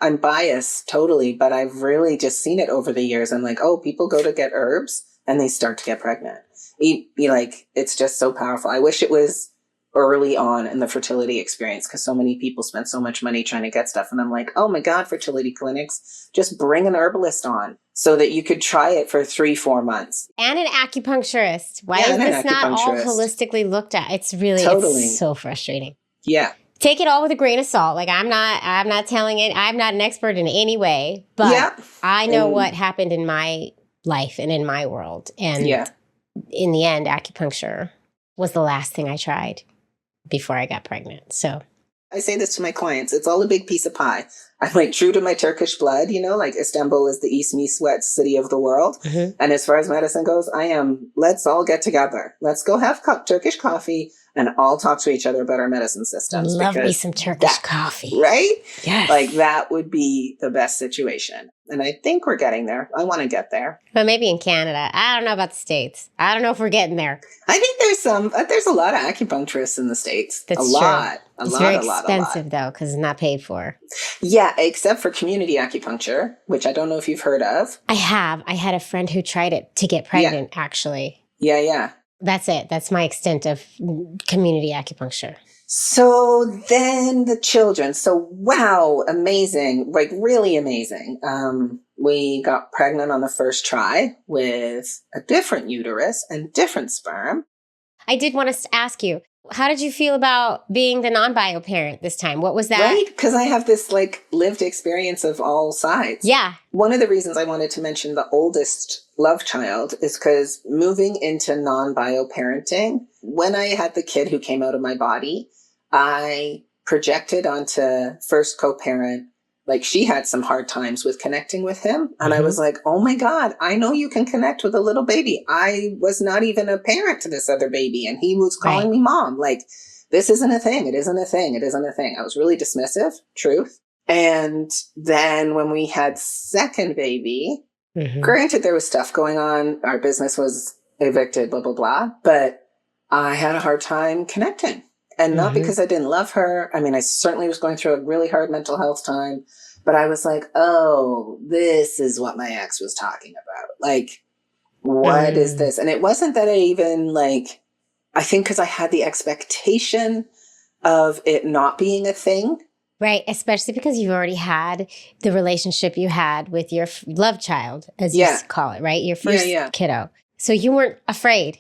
I'm biased totally, but I've really just seen it over the years. I'm people go to get herbs and they start to get pregnant. It's just so powerful. I wish it was early on in the fertility experience, because so many people spend so much money trying to get stuff. And I'm like, oh my God, fertility clinics, just bring an herbalist on so that you could try it for 3-4 months. And an acupuncturist. Why is this not all holistically looked at? It's really it's so frustrating. Yeah. Take it all with a grain of salt. I'm not telling it. I'm not an expert in any way, but I know what happened in my life and in my world. And in the end, acupuncture was the last thing I tried before I got pregnant. So I say this to my clients. It's all a big piece of pie. I'm true to my Turkish blood, Istanbul is the East-Meets-West city of the world. And as far as medicine goes, let's all get together. Let's go have Turkish coffee and all talk to each other about our medicine systems. Love me some Turkish coffee. Right? Yes. That would be the best situation. And I think we're getting there. I want to get there. But maybe in Canada. I don't know about the States. I don't know if we're getting there. I think there's a lot of acupuncturists in the States. That's true. It's very expensive though, because it's not paid for. Yeah, except for community acupuncture, which I don't know if you've heard of. I have. I had a friend who tried it to get pregnant, actually. Yeah. That's it. That's my extent of community acupuncture. So then the children. So wow, amazing. Really amazing. We got pregnant on the first try with a different uterus and different sperm. I did want to ask you, how did you feel about being the non-bio parent this time? What was that? Right? Because I have this like lived experience of all sides. Yeah. One of the reasons I wanted to mention the oldest love child is because moving into non-bio parenting, when I had the kid who came out of my body, I projected onto first co-parent, like she had some hard times with connecting with him. And I was like, oh my God, I know you can connect with a little baby. I was not even a parent to this other baby. And he was calling me mom. Like, this isn't a thing. It isn't a thing. It isn't a thing. I was really dismissive, truth. And then when we had second baby, granted there was stuff going on. Our business was evicted, blah, blah, blah. But I had a hard time connecting. And not because I didn't love her. I mean, I certainly was going through a really hard mental health time. But I was like, oh, this is what my ex was talking about. Like, what is this? And it wasn't that I even like, I think because I had the expectation of it not being a thing. Right. Especially because you've already had the relationship you had with your love child, as you call it, right? Your first kiddo. So you weren't afraid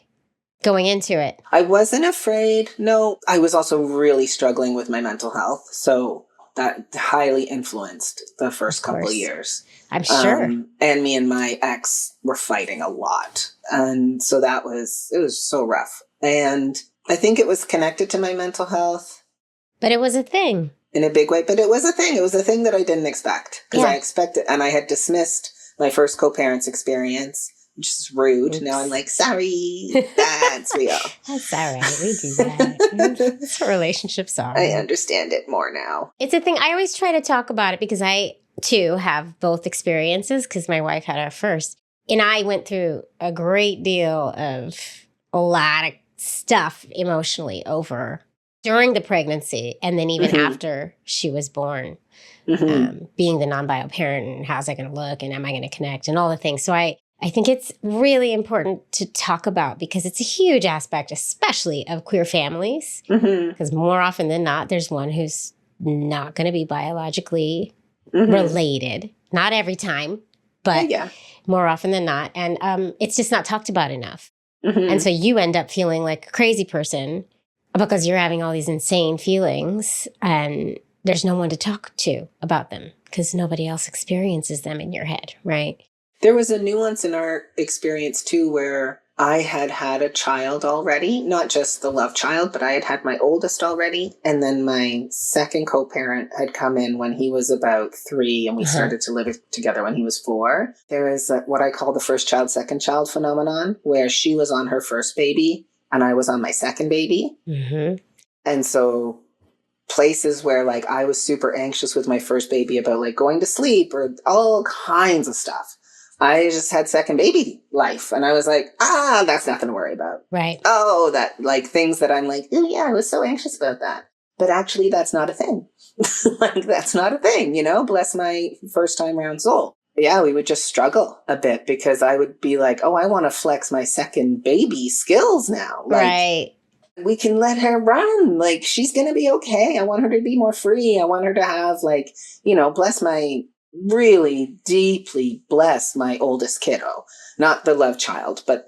going into it. I wasn't afraid. No, I was also really struggling with my mental health. So that highly influenced the first couple of years. I'm sure. And me and my ex were fighting a lot. And so it was so rough. And I think it was connected to my mental health. But it was a thing. In a big way. But it was a thing. It was a thing that I didn't expect. Because I expected, and I had dismissed my first co-parent's experience, which is rude. Oops. Now I'm like, sorry, that's real. That's all right. We do that. That's what relationships are. I understand it more now. It's a thing. I always try to talk about it because I, too, have both experiences because my wife had her first. And I went through a great deal of a lot of stuff emotionally during the pregnancy and then even after she was born, being the non-bio parent and how's that going to look and am I going to connect and all the things. So I think it's really important to talk about because it's a huge aspect, especially of queer families, because more often than not, there's one who's not going to be biologically related. Not every time, but more often than not. And it's just not talked about enough. And so you end up feeling like a crazy person because you're having all these insane feelings and there's no one to talk to about them because nobody else experiences them in your head, right? There was a nuance in our experience, too, where I had had a child already, not just the love child, but I had had my oldest already. And then my second co-parent had come in when he was about 3 and we started to live together when he was 4. There is what I call the first child, second child phenomenon, where she was on her first baby and I was on my second baby. And so places where like I was super anxious with my first baby about like going to sleep or all kinds of stuff. I just had second baby life. And I was like, that's nothing to worry about. Right. Oh, that like things that I'm like, oh yeah, I was so anxious about that. But actually that's not a thing. Like that's not a thing, you know, bless my first time around soul. Yeah, we would just struggle a bit because I would be like, oh, I want to flex my second baby skills now. Like, right. We can let her run. Like she's going to be okay. I want her to be more free. I want her to have like, you know, really deeply bless my oldest kiddo, not the love child, but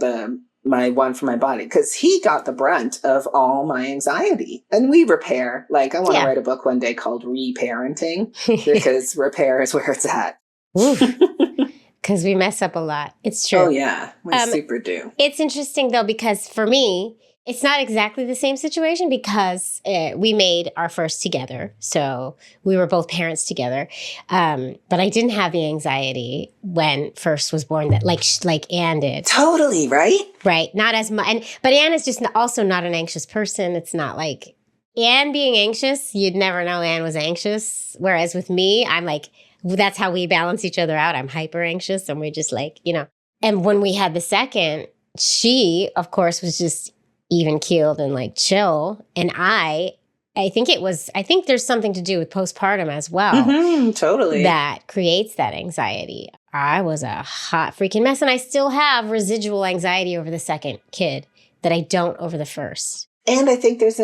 my one from my body, because he got the brunt of all my anxiety. And we repair. Like I want to write a book one day called Reparenting because repair is where it's at. Because we mess up a lot. It's true. Oh yeah, we super do. It's interesting though because for me, it's not exactly the same situation because we made our first together. So we were both parents together. But I didn't have the anxiety when first was born that like Anne did. Totally, right? Right. Not as much. But Anne is just also not an anxious person. It's not like Anne being anxious. You'd never know Anne was anxious. Whereas with me, I'm like, that's how we balance each other out. I'm hyper anxious and we're just like, you know. And when we had the second, she, of course, was just even keeled and like chill. And I think there's something to do with postpartum as well. Totally. That creates that anxiety. I was a hot freaking mess and I still have residual anxiety over the second kid that I don't over the first. And I think there's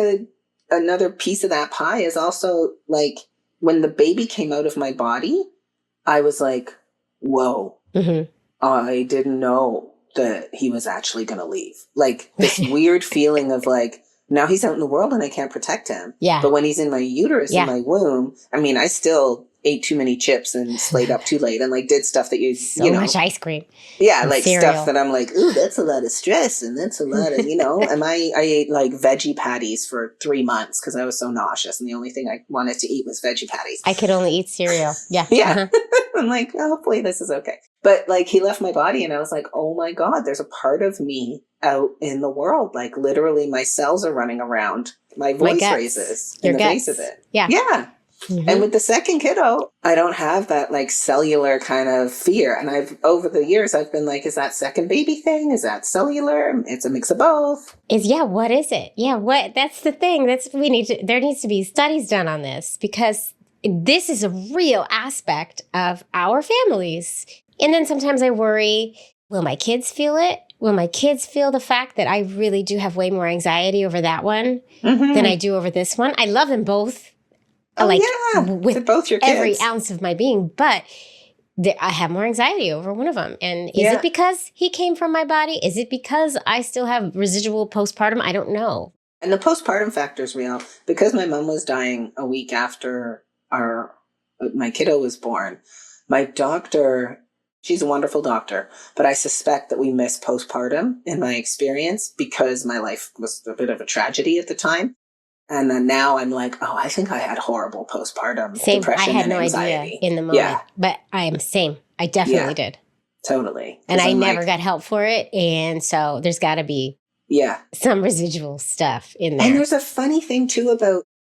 another piece of that pie is also like when the baby came out of my body, I was like, whoa, I didn't know that he was actually going to leave. Like this weird feeling of like, now he's out in the world and I can't protect him. Yeah. But when he's in my uterus, in my womb, I mean, I still ate too many chips and slayed up too late and like did stuff that you know. Much ice cream. Yeah, like cereal. Stuff that I'm like, ooh, that's a lot of stress and that's a lot of, and I ate like veggie patties for 3 months because I was so nauseous and the only thing I wanted to eat was veggie patties. I could only eat cereal. Yeah. Yeah. I'm like, oh, hopefully this is okay. But like he left my body and I was like, oh my God, there's a part of me out in the world. Like literally my cells are running around. My voice raises in the face of it. Yeah. Yeah. Mm-hmm. And with the second kiddo, I don't have that like cellular kind of fear. And over the years, I've been like, is that second baby thing? Is that cellular? It's a mix of both. What is it? Yeah. That's the thing. There needs to be studies done on this because this is a real aspect of our families. And then sometimes I worry, will my kids feel it? Will my kids feel the fact that I really do have way more anxiety over that one than I do over this one? I love them both. With both your kids. Every ounce of my being, but I have more anxiety over one of them. And is it because he came from my body? Is it because I still have residual postpartum? I don't know. And the postpartum factor is real because my mom was dying a week after my kiddo was born. My doctor, she's a wonderful doctor, but I suspect that we missed postpartum in my experience because my life was a bit of a tragedy at the time. And then now I'm like, oh, I think I had horrible postpartum depression and anxiety. I had no idea in the moment, but I am same. I definitely did. Totally. And I never got help for it. And so there's got to be some residual stuff in there. And there's a funny thing too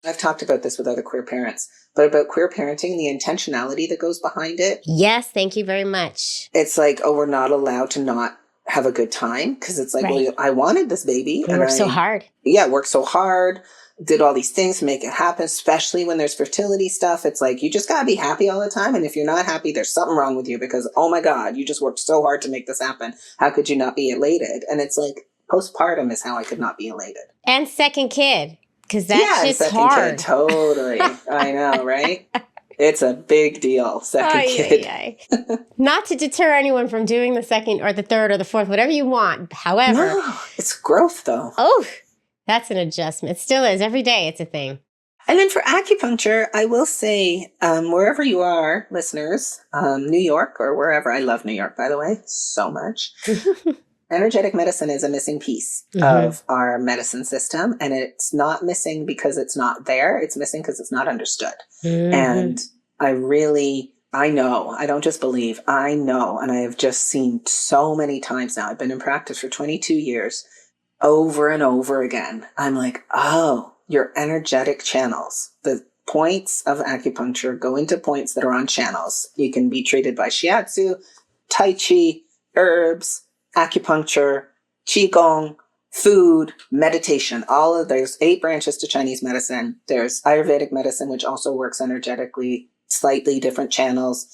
I've talked about this with other queer parents, but about queer parenting, the intentionality that goes behind it. Yes, thank you very much. It's like, oh, we're not allowed to not have a good time because it's like, well, I wanted this baby. We worked so hard. Yeah, worked so hard. Did all these things to make it happen, especially when there's fertility stuff. It's like, you just got to be happy all the time. And if you're not happy, there's something wrong with you because, oh my God, you just worked so hard to make this happen. How could you not be elated? And it's like, postpartum is how I could not be elated. And second kid, because that's just hard. Kid, totally. I know, right? It's a big deal, second kid. Not to deter anyone from doing the second or the third or the fourth, whatever you want. However. No, it's growth though. Oh, that's an adjustment. It still is. Every day it's a thing. And then for acupuncture, I will say, wherever you are, listeners, New York or wherever. I love New York, by the way, so much. Energetic medicine is a missing piece of our medicine system. And it's not missing because it's not there. It's missing because it's not understood. And I know, I don't just believe, I know. And I have just seen so many times now. I've been in practice for 22 years. Over and over again, I'm like, oh, your energetic channels, the points of acupuncture go into points that are on channels. You can be treated by shiatsu, tai chi, herbs, acupuncture, qigong, food, meditation. There's 8 branches to Chinese medicine. There's Ayurvedic medicine, which also works energetically, slightly different channels.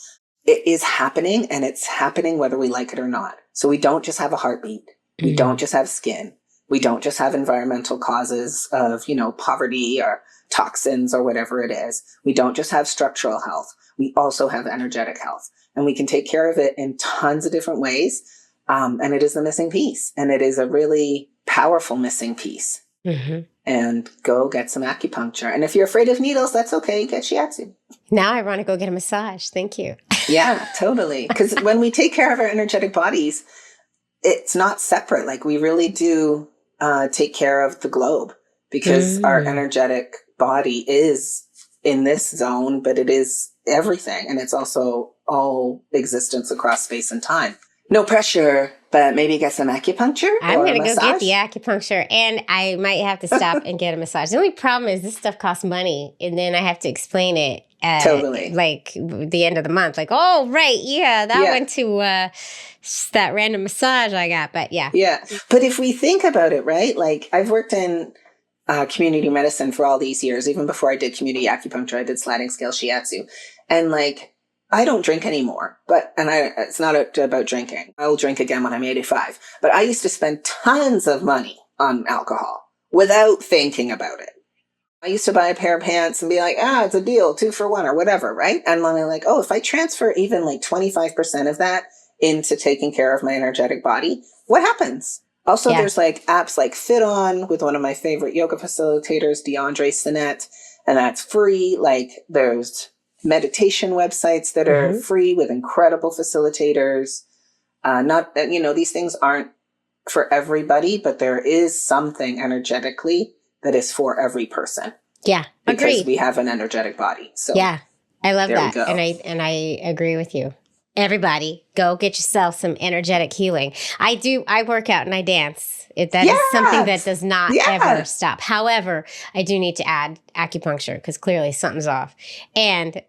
It is happening, and it's happening whether we like it or not. So we don't just have a heartbeat. We don't just have skin. We don't just have environmental causes of, poverty or toxins or whatever it is. We don't just have structural health. We also have energetic health. And we can take care of it in tons of different ways. And it is the missing piece. And it is a really powerful missing piece. And go get some acupuncture. And if you're afraid of needles, that's okay. Get shiatsu. Now I want to go get a massage. Thank you. Yeah, totally. Because when we take care of our energetic bodies, it's not separate. Like we really do take care of the globe because our energetic body is in this zone, but it is everything. And it's also all existence across space and time. No pressure, but maybe get some acupuncture. I'm going to go get the acupuncture, and I might have to stop and get a massage. The only problem is this stuff costs money, and then I have to explain it at like the end of the month. Like, oh, right, that went to that random massage I got, but yeah. Yeah, but if we think about it, right, like I've worked in community medicine for all these years. Even before I did community acupuncture, I did sliding scale shiatsu, and like, I don't drink anymore, it's not about drinking. I'll drink again when I'm 85. But I used to spend tons of money on alcohol without thinking about it. I used to buy a pair of pants and be like, it's a deal, 2 for 1 or whatever, right? And then I'm like, if I transfer even like 25% of that into taking care of my energetic body, what happens? Also, there's like apps like Fit On with one of my favorite yoga facilitators, DeAndre Sinet, and that's free. Like there's meditation websites that are free with incredible facilitators. Not that, these things aren't for everybody, but there is something energetically that is for every person. Yeah. Because agreed. we have an energetic body. So yeah, I love that. We go. And I agree with you. Everybody, go get yourself some energetic healing. I work out and I dance. That is something that does not ever stop. However, I do need to add acupuncture because clearly something's off. And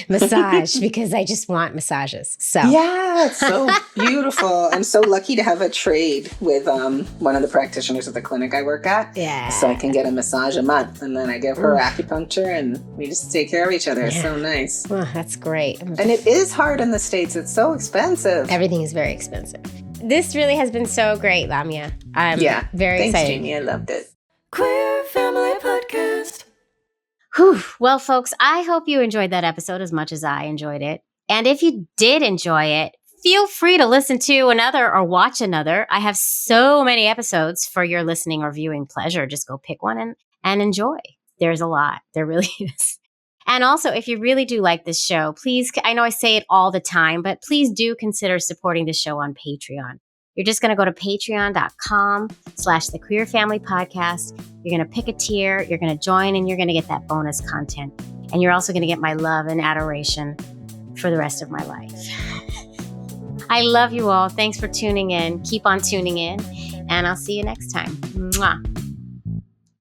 massage because I just want massages. So yeah, it's so beautiful. I'm so lucky to have a trade with one of the practitioners at the clinic I work at. Yeah. So I can get a massage a month and then I give her acupuncture and we just take care of each other. It's so nice. Oh, that's great. And it is hard in the States. It's so expensive. Everything is very expensive. This really has been so great, Lamia. I'm very Thanks, excited. Jaimie. I loved it. Queer Family Podcast. Whew. Well, folks, I hope you enjoyed that episode as much as I enjoyed it. And if you did enjoy it, feel free to listen to another or watch another. I have so many episodes for your listening or viewing pleasure. Just go pick one and enjoy. There's a lot. There really is. And also, if you really do like this show, please, I know I say it all the time, but please do consider supporting the show on Patreon. You're just going to go to patreon.com/The Queer Family Podcast. You're going to pick a tier, you're going to join, and you're going to get that bonus content. And you're also going to get my love and adoration for the rest of my life. I love you all. Thanks for tuning in. Keep on tuning in, and I'll see you next time. Mwah.